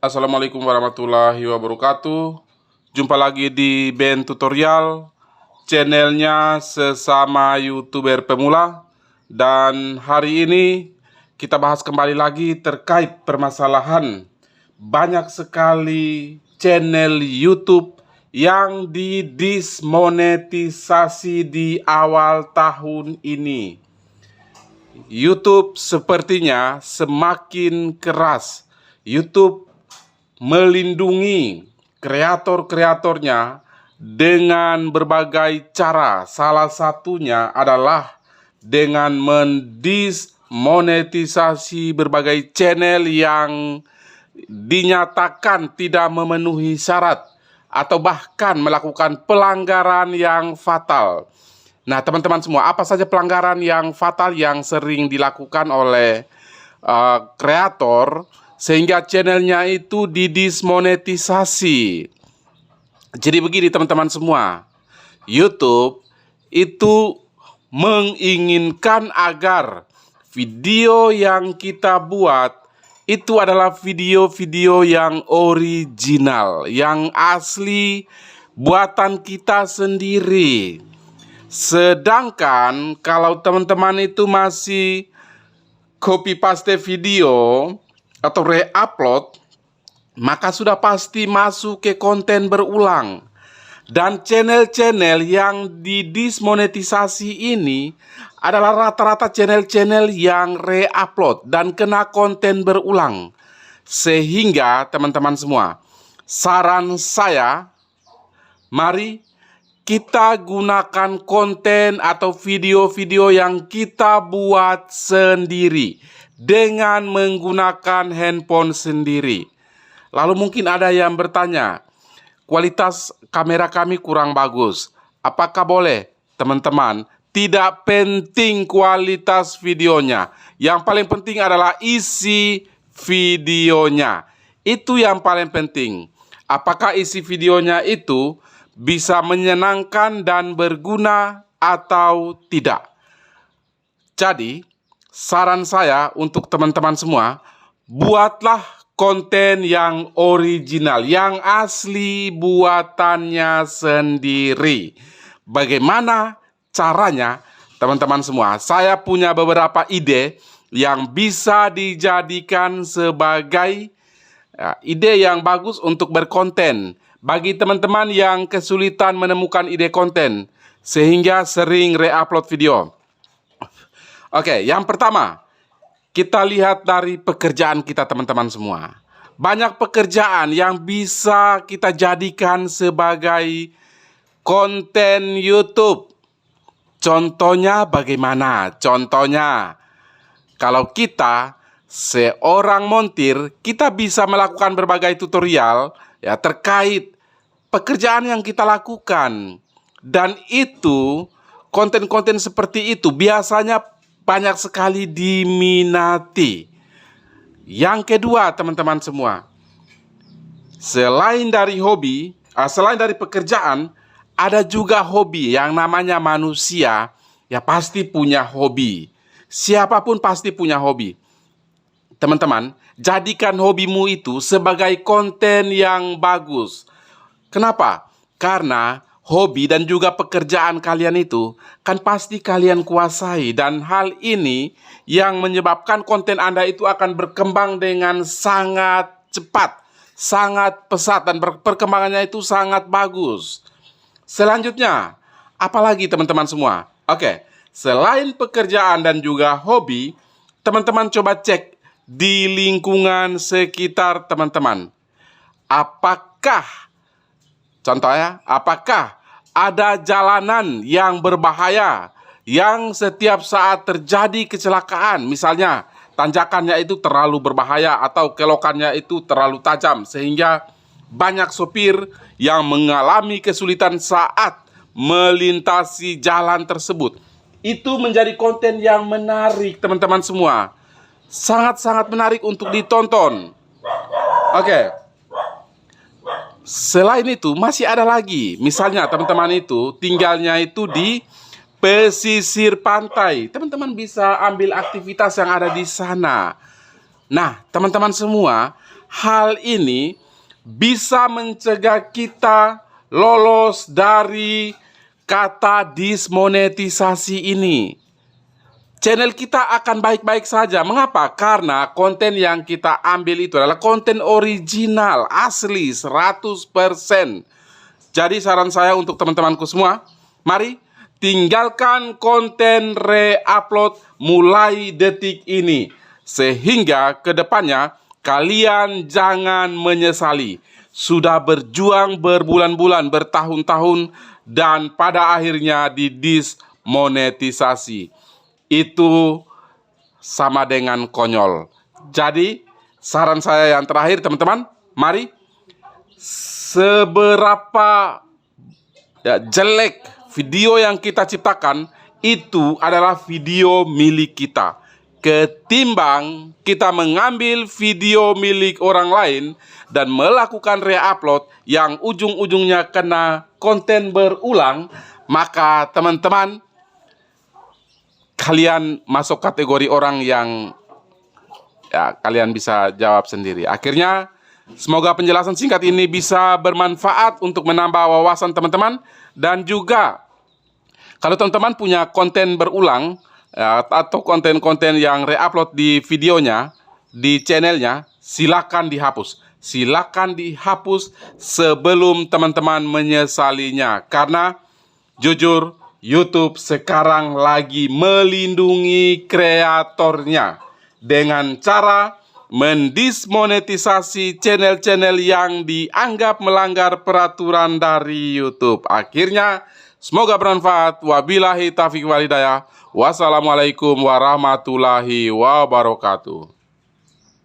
Assalamualaikum warahmatullahi wabarakatuh. Jumpa lagi di Ben Tutorial, channelnya sesama YouTuber pemula. Dan hari ini kita bahas kembali lagi terkait permasalahan banyak sekali channel YouTube yang didismonetisasi di awal tahun ini. YouTube sepertinya semakin keras. YouTube melindungi kreator-kreatornya dengan berbagai cara. Salah satunya adalah dengan mendismonetisasi berbagai channel yang dinyatakan tidak memenuhi syarat atau bahkan melakukan pelanggaran yang fatal. Nah, teman-teman semua, apa saja pelanggaran yang fatal yang sering dilakukan oleh kreator sehingga channelnya itu didismonetisasi? Jadi begini teman-teman semua, YouTube itu menginginkan agar video yang kita buat itu adalah video-video yang original, yang asli buatan kita sendiri. Sedangkan kalau teman-teman itu masih copy paste video atau re-upload, maka sudah pasti masuk ke konten berulang. Dan channel-channel yang didismonetisasi ini adalah rata-rata channel-channel yang re-upload dan kena konten berulang. Sehingga teman-teman semua, saran saya, mari kita gunakan konten atau video-video yang kita buat sendiri dengan menggunakan handphone sendiri. Lalu mungkin ada yang bertanya, kualitas kamera kami kurang bagus. Apakah boleh? Teman-teman, tidak penting kualitas videonya. Yang paling penting adalah isi videonya. Itu yang paling penting. Apakah isi videonya itu bisa menyenangkan dan berguna atau tidak? Jadi, saran saya untuk teman-teman semua, buatlah konten yang original, yang asli buatannya sendiri. Bagaimana caranya, teman-teman semua? Saya punya beberapa ide yang bisa dijadikan sebagai ide yang bagus untuk berkonten bagi teman-teman yang kesulitan menemukan ide konten sehingga sering re-upload video. Oke, yang pertama, kita lihat dari pekerjaan kita teman-teman semua. Banyak pekerjaan yang bisa kita jadikan sebagai konten YouTube. Contohnya bagaimana? Contohnya, kalau kita seorang montir, kita bisa melakukan berbagai tutorial ya terkait pekerjaan yang kita lakukan. Dan itu, konten-konten seperti itu biasanya banyak sekali diminati. Yang kedua, teman-teman semua, selain dari hobi, selain dari pekerjaan, ada juga hobi yang namanya manusia. Ya pasti punya hobi. Siapapun pasti punya hobi. Teman-teman, jadikan hobimu itu sebagai konten yang bagus. Kenapa? Karena hobi dan juga pekerjaan kalian itu kan pasti kalian kuasai, dan hal ini yang menyebabkan konten Anda itu akan berkembang dengan sangat cepat, sangat pesat, dan perkembangannya itu sangat bagus. Selanjutnya, apalagi teman-teman semua? Oke, selain pekerjaan dan juga hobi, teman-teman coba cek di lingkungan sekitar teman-teman. Apakah, contohnya, apakah ada jalanan yang berbahaya yang setiap saat terjadi kecelakaan? Misalnya, tanjakannya itu terlalu berbahaya atau kelokannya itu terlalu tajam sehingga banyak sopir yang mengalami kesulitan saat melintasi jalan tersebut. Itu menjadi konten yang menarik teman-teman semua. Sangat-sangat menarik untuk ditonton. Oke. Selain itu masih ada lagi. Misalnya teman-teman itu tinggalnya itu di pesisir pantai. Teman-teman bisa ambil aktivitas yang ada di sana. Nah, teman-teman semua, hal ini bisa mencegah kita lolos dari kata dismonetisasi ini. Channel kita akan baik-baik saja. Mengapa? Karena konten yang kita ambil itu adalah konten original, asli, 100%. Jadi saran saya untuk teman-temanku semua, mari tinggalkan konten re-upload mulai detik ini. Sehingga kedepannya kalian jangan menyesali. Sudah berjuang berbulan-bulan, bertahun-tahun, dan pada akhirnya didismonetisasi. Itu sama dengan konyol. Jadi, saran saya yang terakhir, teman-teman, mari seberapa jelek video yang kita ciptakan, itu adalah video milik kita. Ketimbang kita mengambil video milik orang lain dan melakukan re-upload yang ujung-ujungnya kena konten berulang, maka teman-teman, kalian masuk kategori orang yang kalian bisa jawab sendiri. Akhirnya, semoga penjelasan singkat ini bisa bermanfaat untuk menambah wawasan teman-teman. Dan juga, kalau teman-teman punya konten berulang, atau konten-konten yang re-upload di videonya, di channelnya, silakan dihapus. Silakan dihapus sebelum teman-teman menyesalinya. Karena, jujur, YouTube sekarang lagi melindungi kreatornya dengan cara mendismonetisasi channel-channel yang dianggap melanggar peraturan dari YouTube. Akhirnya, semoga bermanfaat. Wabillahi taufiq wal hidayah. Wassalamualaikum warahmatullahi wabarakatuh.